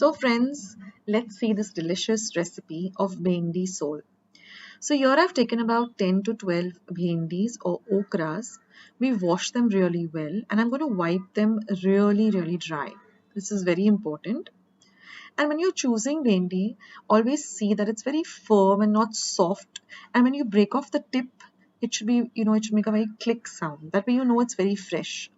So friends, let's see this delicious recipe of Bhendi Sol. So here I've taken about 10 to 12 bhendis or okras. We wash them really well and I'm going to wipe them really dry. This is very important. And when you're choosing bhendi, always see that it's very firm and not soft. And when you break off the tip, it should be, it should make a very click sound. That way you know it's very fresh.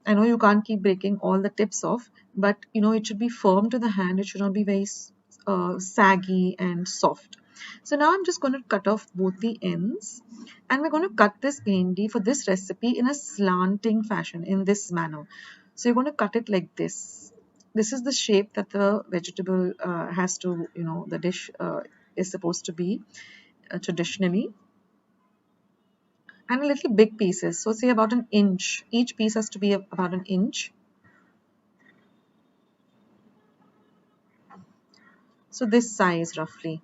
I know you can't keep breaking all the tips off, but it should be firm to the hand. It should not be very saggy and soft. So now I'm just going to cut off both the ends, and we're going to cut this bhendi for this recipe in a slanting fashion in this manner. So you're going to cut it like this. This is the shape that the vegetable has to, the dish is supposed to be traditionally. And a little big pieces, so say about an inch. Each piece has to be about an inch. So this size roughly.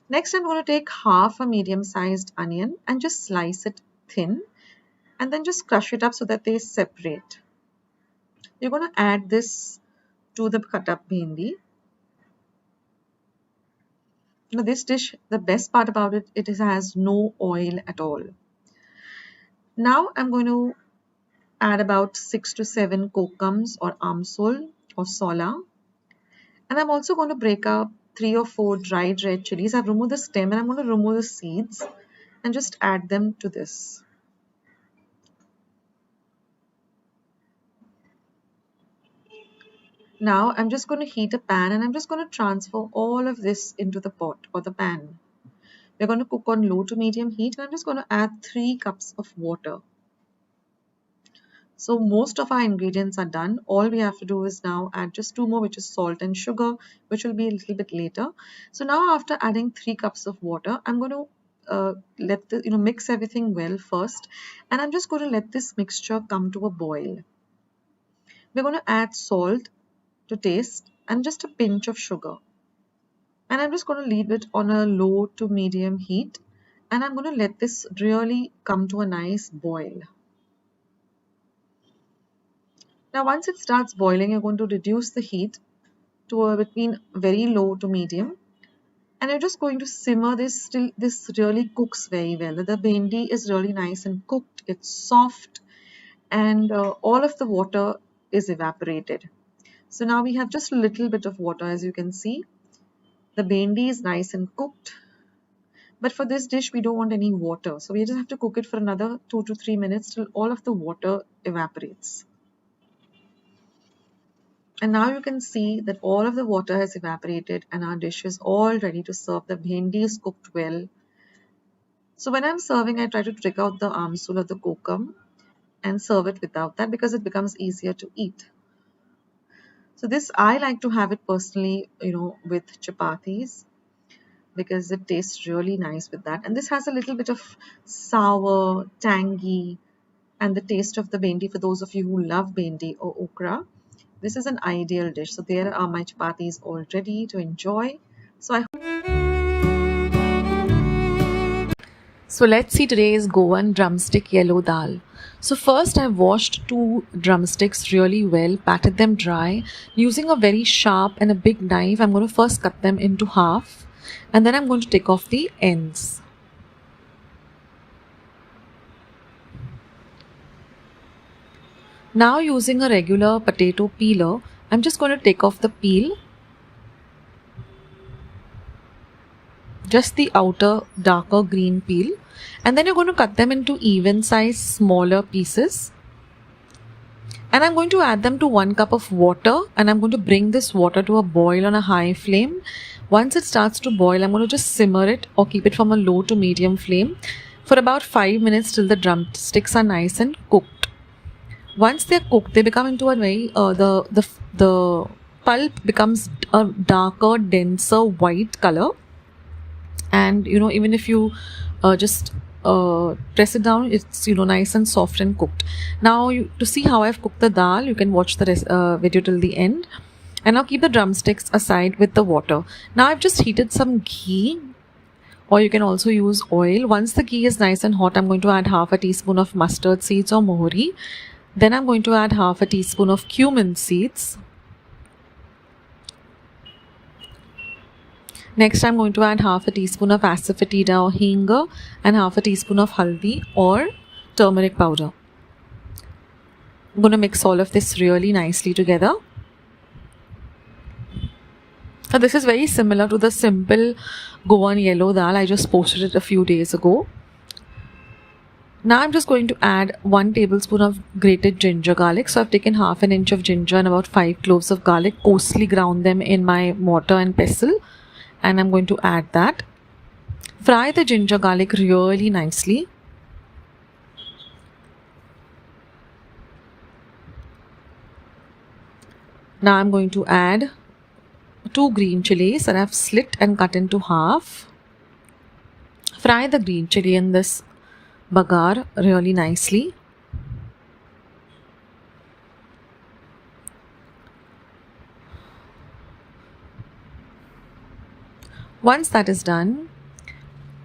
Next I'm going to take half a medium-sized onion and just slice it thin and then just crush it up so that they separate. You're going to add this to the cut up bhendi. This dish, the best part about it, it has no oil at all. Now I'm going to add about 6 to 7 kokum or amsol or sola. And I'm also going to break up 3 or 4 dried red chilies. I've removed the stem and I'm going to remove the seeds and just add them to this. Now I'm just going to heat a pan and I'm just going to transfer all of this into the pot or the pan. We're going to cook on low to medium heat and I'm just going to add 3 cups of water. So most of our ingredients are done. All we have to do is now add just 2 more, which is salt and sugar, which will be a little bit later. So now after adding 3 cups of water, I'm going to mix everything well first, and I'm just going to let this mixture come to a boil. We're going to add salt to taste and just a pinch of sugar. And I'm just going to leave it on a low to medium heat, and I'm going to let this really come to a nice boil. Now once it starts boiling, you're going to reduce the heat to between very low to medium, and you're just going to simmer this till this really cooks very well. The bhendi is really nice and cooked, it's soft, and all of the water is evaporated. So now we have just a little bit of water, as you can see. The bhendi is nice and cooked, but for this dish we don't want any water, so we just have to cook it for another 2 to 3 minutes till all of the water evaporates. And now you can see that all of the water has evaporated and our dish is all ready to serve. The bhendi is cooked well. So when I'm serving, I try to take out the amsul or the kokum and serve it without that because it becomes easier to eat. So this, I like to have it personally, with chapatis because it tastes really nice with that. And this has a little bit of sour, tangy, and the taste of the bhendi for those of you who love bhendi or okra. This is an ideal dish. So there are my chapatis all ready to enjoy. So let's see today's Goan drumstick yellow dal. So first I washed 2 drumsticks really well, patted them dry. Using a very sharp and a big knife, I'm going to first cut them into half and then I'm going to take off the ends. Now using a regular potato peeler, I'm just going to take off the peel, just the outer darker green peel, and then you're going to cut them into even size smaller pieces. And I'm going to add them to 1 cup of water and I'm going to bring this water to a boil on a high flame. Once it starts to boil, I'm going to just simmer it or keep it from a low to medium flame for about 5 minutes till the drumsticks are nice and cooked. Once they're cooked, they become into a very, the pulp becomes a darker, denser white color. And, even if you just press it down, it's, nice and soft and cooked. Now, to see how I've cooked the dal, you can watch the video till the end. And now keep the drumsticks aside with the water. Now, I've just heated some ghee, or you can also use oil. Once the ghee is nice and hot, I'm going to add half a teaspoon of mustard seeds or mohri. Then I'm going to add half a teaspoon of cumin seeds. Next, I'm going to add half a teaspoon of asafoetida or hinga and half a teaspoon of haldi or turmeric powder. I'm going to mix all of this really nicely together. Now, this is very similar to the simple Goan yellow dal. I just posted it a few days ago. Now I'm just going to add 1 tablespoon of grated ginger garlic. So I've taken half an inch of ginger and about 5 cloves of garlic, coarsely ground them in my mortar and pestle, and I'm going to add that. Fry the ginger garlic really nicely. Now I'm going to add 2 green chilies that I've slit and cut into half. Fry the green chili in this bagar really nicely. Once that is done,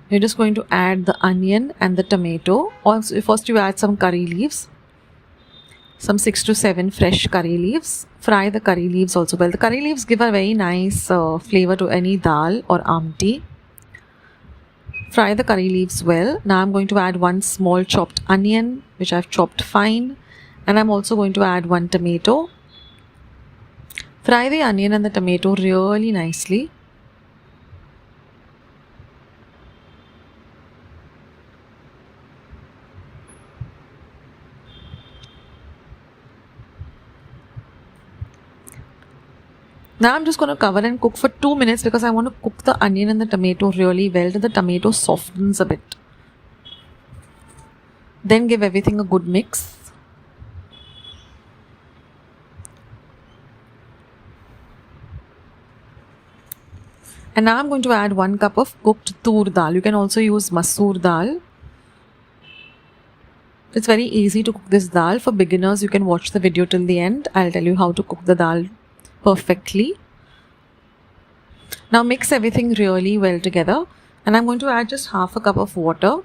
you're just going to add the onion and the tomato. Also, first you add some curry leaves, some 6 to 7 fresh curry leaves. Fry the curry leaves also well. The curry leaves give a very nice flavor to any dal or amti. Fry the curry leaves well. Now I'm going to add 1 small chopped onion, which I've chopped fine, and I'm also going to add 1 tomato. Fry the onion and the tomato really nicely. Now I'm just going to cover and cook for 2 minutes because I want to cook the onion and the tomato really well till the tomato softens a bit. Then give everything a good mix. And now I'm going to add 1 cup of cooked tur dal. You can also use masoor dal. It's very easy to cook this dal. For beginners, you can watch the video till the end. I'll tell you how to cook the dal perfectly. Now mix everything really well together, and I'm going to add just half a cup of water.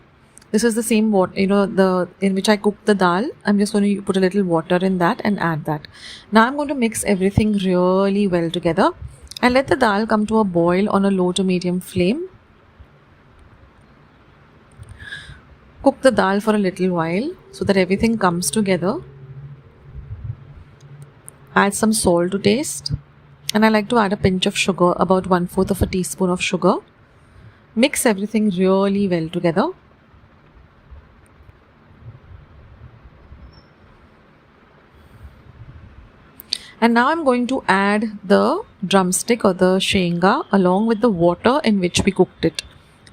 This is the same water, in which I cooked the dal. I'm just going to put a little water in that and add that. Now I'm going to mix everything really well together and let the dal come to a boil on a low to medium flame. Cook the dal for a little while so that everything comes together. Add some salt to taste, and I like to add a pinch of sugar, about 1/4 of a teaspoon of sugar. Mix everything really well together. And now I'm going to add the drumstick or the shenga along with the water in which we cooked it.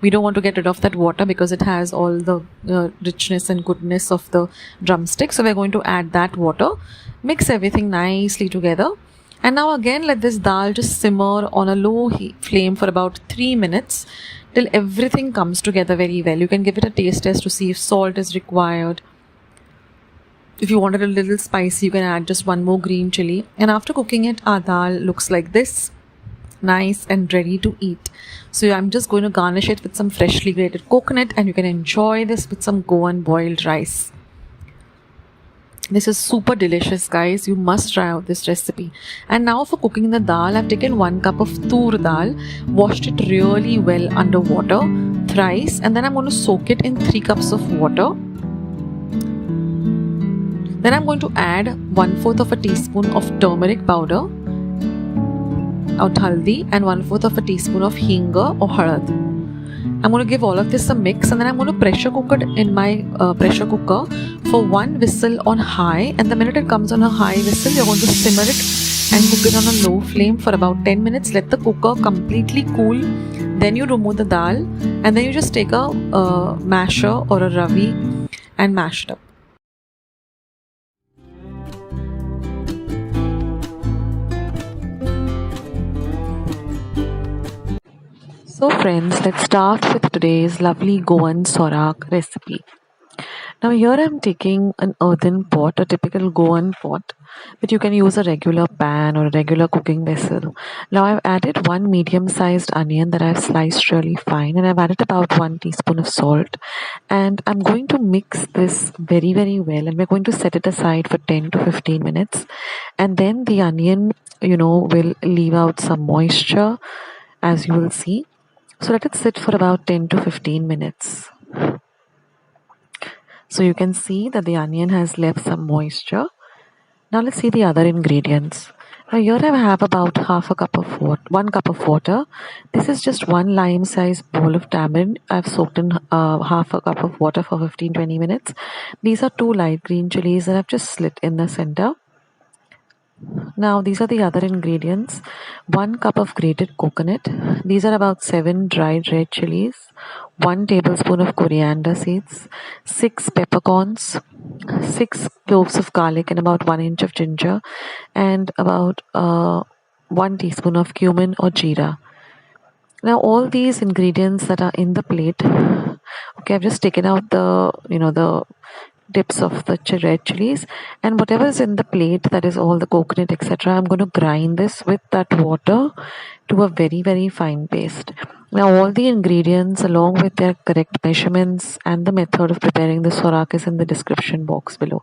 We don't want to get rid of that water because it has all the richness and goodness of the drumstick. So we're going to add that water. Mix everything nicely together. And now again let this dal just simmer on a low flame for about 3 minutes till everything comes together very well. You can give it a taste test to see if salt is required. If you want it a little spicy, you can add just 1 more green chili. And after cooking it, our dal looks like this. Nice and ready to eat. So I'm just going to garnish it with some freshly grated coconut, and you can enjoy this with some Goan boiled rice. This is super delicious, guys. You must try out this recipe. And now for cooking the dal, I've taken 1 cup of tur dal, washed it really well under water thrice, and then I'm going to soak it in 3 cups of water. Then I'm going to add 1/4 of a teaspoon of turmeric powder, or haldi, and 1/4 of a teaspoon of hinga or halad. I'm going to give all of this a mix, and then I'm going to pressure cook it in my pressure cooker for 1 whistle on high. And the minute it comes on a high whistle, you're going to simmer it and cook it on a low flame for about 10 minutes. Let the cooker completely cool. Then you remove the dal, and then you just take a masher or a ravi and mash it up. So friends, let's start with today's lovely Goan sorak recipe. Now here I'm taking an earthen pot, a typical Goan pot, but you can use a regular pan or a regular cooking vessel. Now I've added 1 medium-sized onion that I've sliced really fine, and I've added about 1 teaspoon of salt, and I'm going to mix this very well, and we're going to set it aside for 10 to 15 minutes, and then the onion will leave out some moisture, as you will see. So let it sit for about 10 to 15 minutes. So you can see that the onion has left some moisture. Now let's see the other ingredients. Now here I have about half a cup of water, 1 cup of water. This is just one lime-sized bowl of tamarind. I've soaked in half a cup of water for 15-20 minutes. These are 2 light green chilies that I've just slit in the center. Now these are the other ingredients. 1 cup of grated coconut. These are about 7 dried red chilies. 1 tablespoon of coriander seeds. 6 peppercorns. 6 cloves of garlic and about 1 inch of ginger. And about 1 teaspoon of cumin or jeera. Now all these ingredients that are in the plate, okay, I've just taken out the tips of the red chilies, and whatever is in the plate, that is all the coconut, etc. I'm going to grind this with that water to a very, very fine paste. Now all the ingredients along with their correct measurements and the method of preparing the sorak is in the description box below.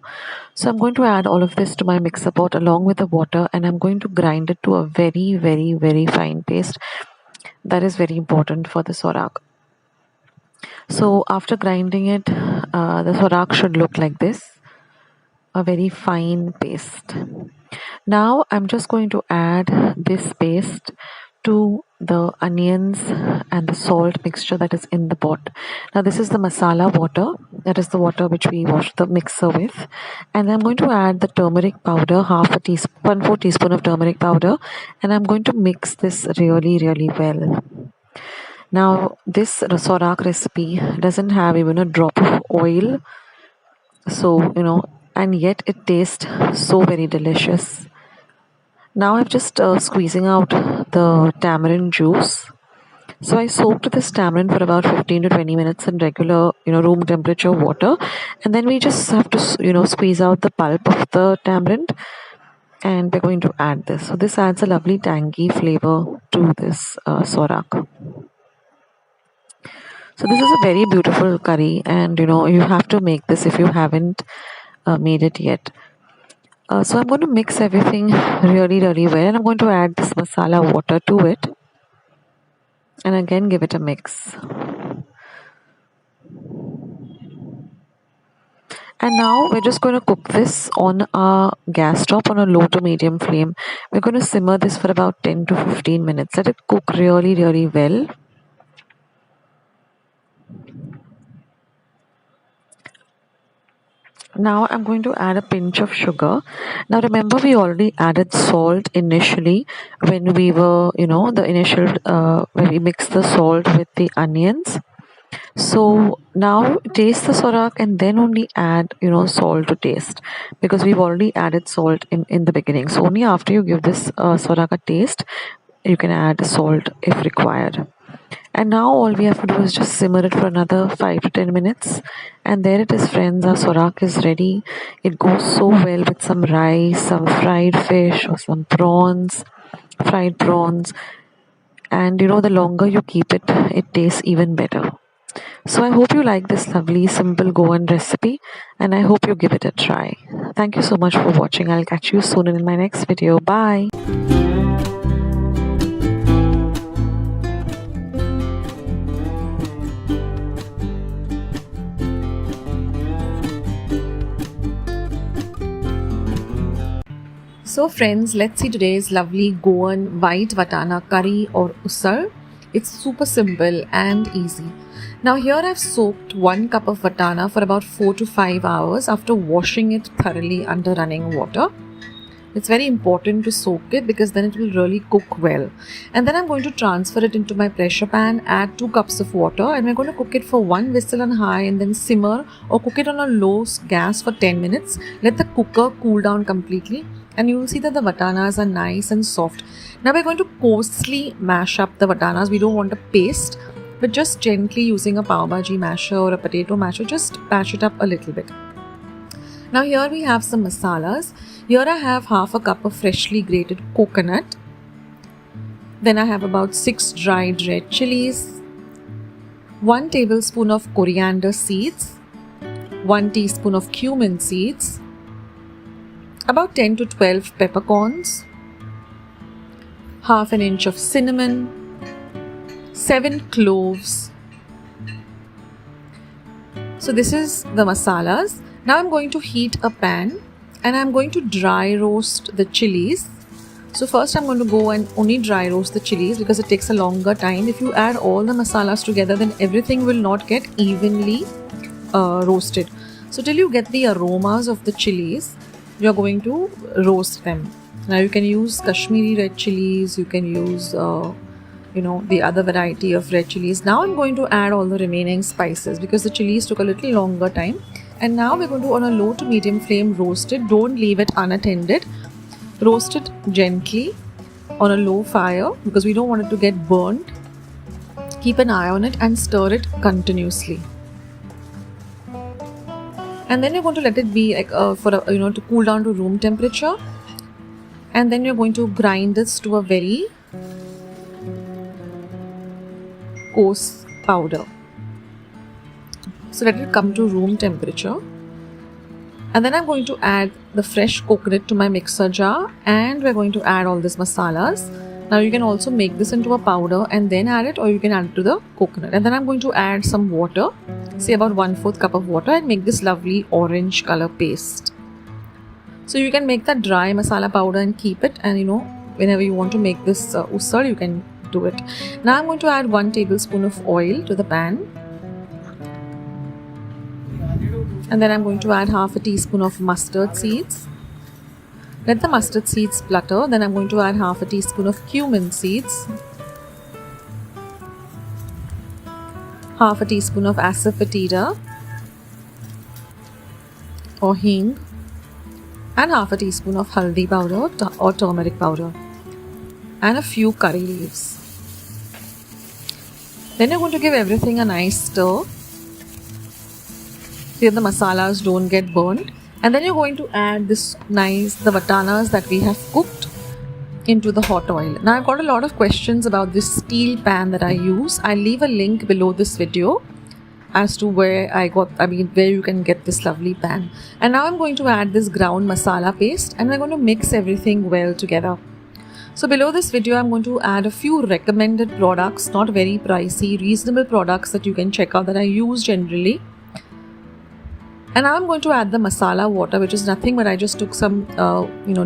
So I'm going to add all of this to my mixer pot along with the water, and I'm going to grind it to a very, very, very fine paste. That is very important for the sorak. So after grinding it, the sorak should look like this, a very fine paste. Now I'm just going to add this paste to the onions and the salt mixture that is in the pot. Now this is the masala water, that is the water which we wash the mixer with, and I'm going to add the turmeric powder, 1/4 teaspoon of turmeric powder, and I'm going to mix this really, really well. Now this sorak recipe doesn't have even a drop of oil, so and yet it tastes so very delicious. Now I'm just squeezing out the tamarind juice. So I soaked this tamarind for about 15 to 20 minutes in regular room temperature water, and then we just have to squeeze out the pulp of the tamarind, and we're going to add this. So this adds a lovely tangy flavor to this sorak. So this is a very beautiful curry, and you have to make this if you haven't made it yet. So I'm going to mix everything really, really well, and I'm going to add this masala water to it, and again give it a mix. And now we're just going to cook this on our gas top on a low to medium flame. We're going to simmer this for about 10 to 15 minutes. Let it cook really, really well. Now I'm going to add a pinch of sugar. Now remember, we already added salt initially when we were, when we mixed the salt with the onions. So now taste the sorak and then only add, salt to taste, because we've already added salt in the beginning. So only after you give this sorak a taste, you can add salt if required. And now all we have to do is just simmer it for another 5 to 10 minutes. And there it is, friends. Our sorak is ready. It goes so well with some rice, some fried fish, or some prawns, fried prawns. And the longer you keep it, it tastes even better. So I hope you like this lovely, simple Goan recipe, and I hope you give it a try. Thank you so much for watching. I'll catch you soon in my next video. Bye. So friends, let's see today's lovely Goan white vatana curry or usal. It's super simple and easy. Now here I've soaked 1 cup of vatana for about 4 to 5 hours after washing it thoroughly under running water. It's very important to soak it because then it will really cook well. And then I'm going to transfer it into my pressure pan, add 2 cups of water, and we're going to cook it for 1 whistle on high and then simmer or cook it on a low gas for 10 minutes. Let the cooker cool down completely, and you will see that the vatanas are nice and soft. Now we're going to coarsely mash up the vatanas. We don't want a paste, but just gently using a pav bhaji masher or a potato masher, just mash it up a little bit. Now here we have some masalas. Here I have half a cup of freshly grated coconut. Then I have about 6 dried red chilies, 1 tablespoon of coriander seeds, 1 teaspoon of cumin seeds, about 10 to 12 peppercorns, half an inch of cinnamon, 7 cloves. So this is the masalas. Now I'm going to heat a pan and I'm going to dry roast the chilies. So first I'm going to go and only dry roast the chilies because it takes a longer time. If you add all the masalas together, then everything will not get evenly roasted. So till you get the aromas of the chilies, you're going to roast them. Now you can use Kashmiri red chilies, you can use the other variety of red chilies. Now I'm going to add all the remaining spices because the chilies took a little longer time. And now we're going to, on a low to medium flame, roast it. Don't leave it unattended. Roast it gently on a low fire because we don't want it to get burnt. Keep an eye on it and stir it continuously. And then you're going to let it be to cool down to room temperature. And then you're going to grind this to a very coarse powder. So let it come to room temperature. And then I'm going to add the fresh coconut to my mixer jar and we're going to add all these masalas. Now you can also make this into a powder and then add it, or you can add it to the coconut. And then I'm going to add some water, say about 1/4 cup of water, and make this lovely orange color paste. So you can make that dry masala powder and keep it, and whenever you want to make this usal, you can do it. Now I'm going to add 1 tablespoon of oil to the pan. And then I'm going to add 1/2 teaspoon of mustard seeds. Let the mustard seeds splutter. Then I'm going to add 1/2 teaspoon of cumin seeds, 1/2 teaspoon of asafoetida or hing, and 1/2 teaspoon of haldi powder or turmeric powder, and a few curry leaves. Then you're going to give everything a nice stir so the masalas don't get burnt. And then you're going to add the vatanas that we have cooked into the hot oil. Now I've got a lot of questions about this steel pan that I use. I'll leave a link below this video as to where you can get this lovely pan. And now I'm going to add this ground masala paste and we're going to mix everything well together. So below this video, I'm going to add a few recommended products, not very pricey, reasonable products that you can check out that I use generally. And now I'm going to add the masala water, which is nothing but I just took some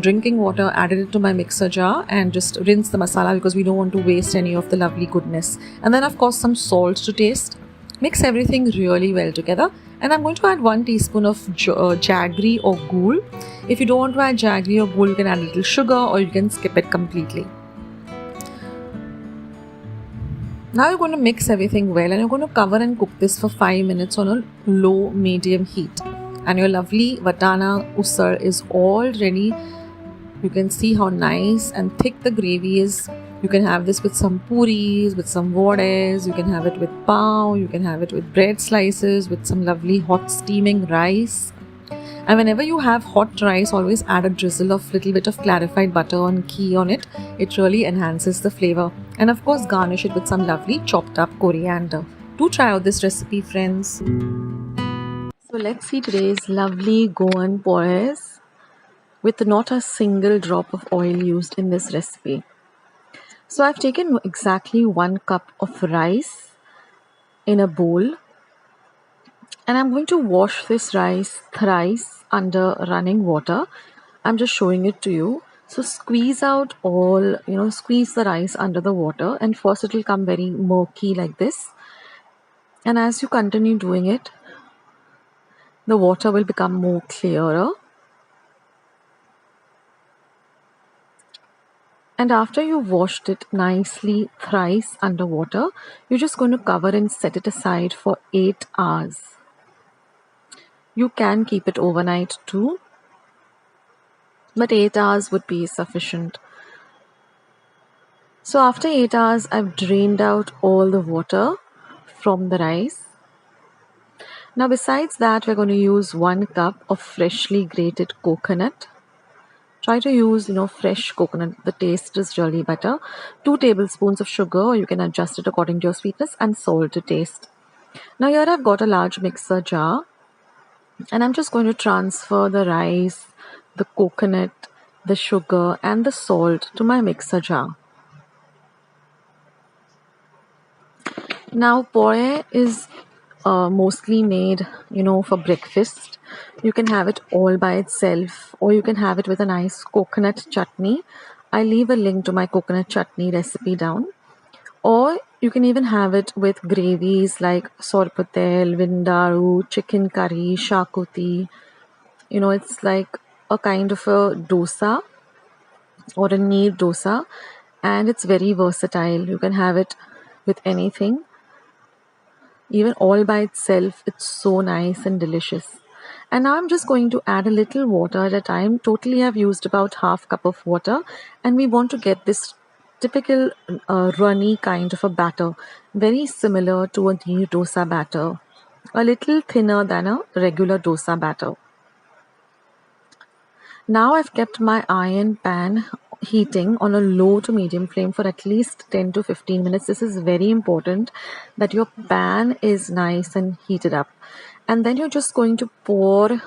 drinking water, added it to my mixer jar and just rinse the masala because we don't want to waste any of the lovely goodness. And then of course some salt to taste. Mix everything really well together. And I'm going to add 1 teaspoon of jaggery or ghul. If you don't want to add jaggery or ghul, you can add a little sugar or you can skip it completely. Now you're going to mix everything well and you're going to cover and cook this for 5 minutes on a low medium heat. And your lovely vatana usal is all ready. You can see how nice and thick the gravy is. You can have this with some puris, with some vadas, you can have it with pav, you can have it with bread slices, with some lovely hot steaming rice. And whenever you have hot rice, always add a drizzle of little bit of clarified butter and ghee on it. It really enhances the flavor. And of course garnish it with some lovely chopped up coriander. Do try out this recipe, friends. So let's see today's lovely Goan porridge with not a single drop of oil used in this recipe. So I've taken exactly 1 cup of rice in a bowl. And I'm going to wash this rice thrice under running water. I'm just showing it to you. So squeeze out squeeze the rice under the water, and first it will come very murky like this. And as you continue doing it, the water will become more clearer. And after you've washed it nicely thrice under water, you're just going to cover and set it aside for 8 hours. You can keep it overnight too, but 8 hours would be sufficient. So after 8 hours, I've drained out all the water from the rice. Now besides that, we're going to use 1 cup of freshly grated coconut. Try to use, fresh coconut. The taste is really better. 2 tablespoons of sugar, or you can adjust it according to your sweetness, and salt to taste. Now here I've got a large mixer jar. And I'm just going to transfer the rice, the coconut, the sugar and the salt to my mixer jar. Now, pore is mostly made, for breakfast. You can have it all by itself, or you can have it with a nice coconut chutney. I leave a link to my coconut chutney recipe down. Or you can even have it with gravies like sorpatel, vindaru, chicken curry, shakuti. It's like a kind of a dosa or a neer dosa, and it's very versatile. You can have it with anything. Even all by itself, it's so nice and delicious. And now I'm just going to add a little water at a time. Totally, I've used about half cup of water, and we want to get this typical runny kind of a batter, very similar to a neer dosa batter, a little thinner than a regular dosa batter. Now I've kept my iron pan heating on a low to medium flame for at least 10 to 15 minutes. This is very important that your pan is nice and heated up. And then you're just going to pour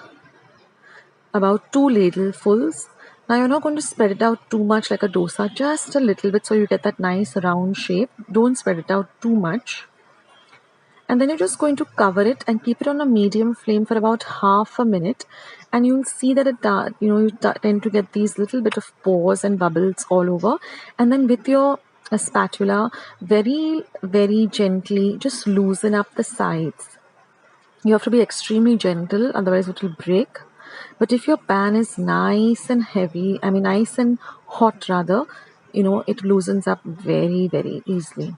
about 2 ladlefuls. Now you're not going to spread it out too much like a dosa, just a little bit so you get that nice round shape. Don't spread it out too much. And then you're just going to cover it and keep it on a medium flame for about half a minute, and you'll see that you tend to get these little bit of pores and bubbles all over. And then with your spatula, very very gently just loosen up the sides. You have to be extremely gentle, otherwise it will break. But if your pan is nice and heavy, nice and hot rather, it loosens up very very easily.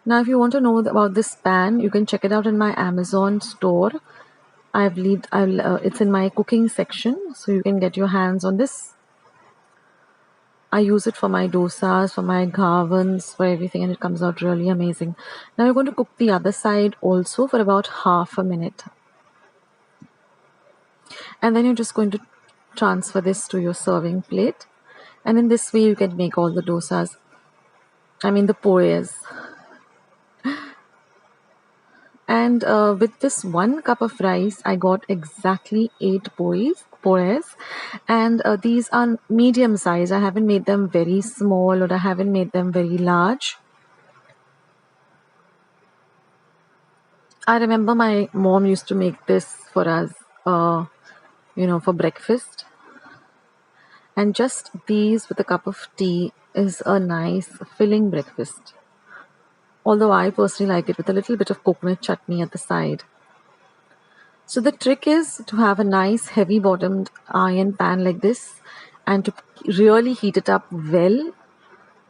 Now, if you want to know about this pan, you can check it out in my Amazon store. It's in my cooking section, so you can get your hands on this. I use it for my dosas, for my ghavans, for everything, and it comes out really amazing. Now, you're going to cook the other side also for about half a minute. And then you're just going to transfer this to your serving plate. And in this way, you can make all the dosas. The pores. And with this 1 cup of rice, I got exactly 8 pores. And these are medium size. I haven't made them very small, or I haven't made them very large. I remember my mom used to make this for us, for breakfast. And just these with a cup of tea is a nice filling breakfast. Although I personally like it with a little bit of coconut chutney at the side. So the trick is to have a nice heavy bottomed iron pan like this, and to really heat it up well,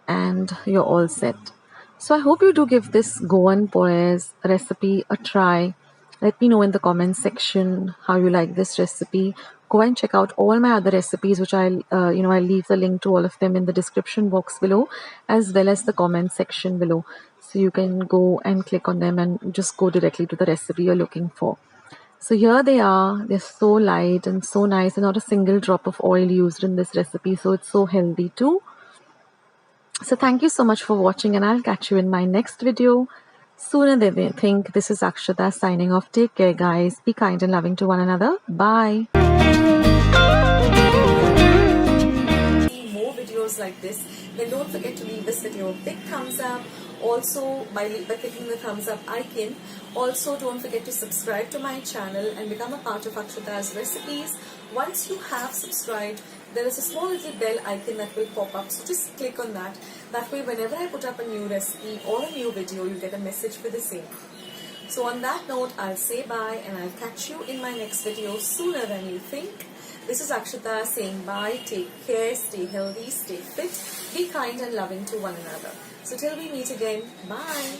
and you're all set. So I hope you do give this Goan Pores recipe a try. Let me know in the comment section how you like this recipe. Go and check out all my other recipes, which I'll leave the link to all of them in the description box below, as well as the comment section below. So you can go and click on them and just go directly to the recipe you're looking for. So here they are. They're so light and so nice, and not a single drop of oil used in this recipe. So it's so healthy too. So thank you so much for watching, and I'll catch you in my next video sooner than you think. This is Akshata signing off. Take care, guys. Be kind and loving to one another. Bye. See more videos like this, then don't forget to leave this video a big thumbs up. Also, by clicking the thumbs up icon. Also, don't forget to subscribe to my channel and become a part of Akshata's recipes. Once you have subscribed, there is a small little bell icon that will pop up, so just click on that. That way, whenever I put up a new recipe or a new video, you get a message for the same. So on that note, I'll say bye, and I'll catch you in my next video sooner than you think. This is Akshata saying bye. Take care, stay healthy, stay fit, be kind and loving to one another. So till we meet again, bye.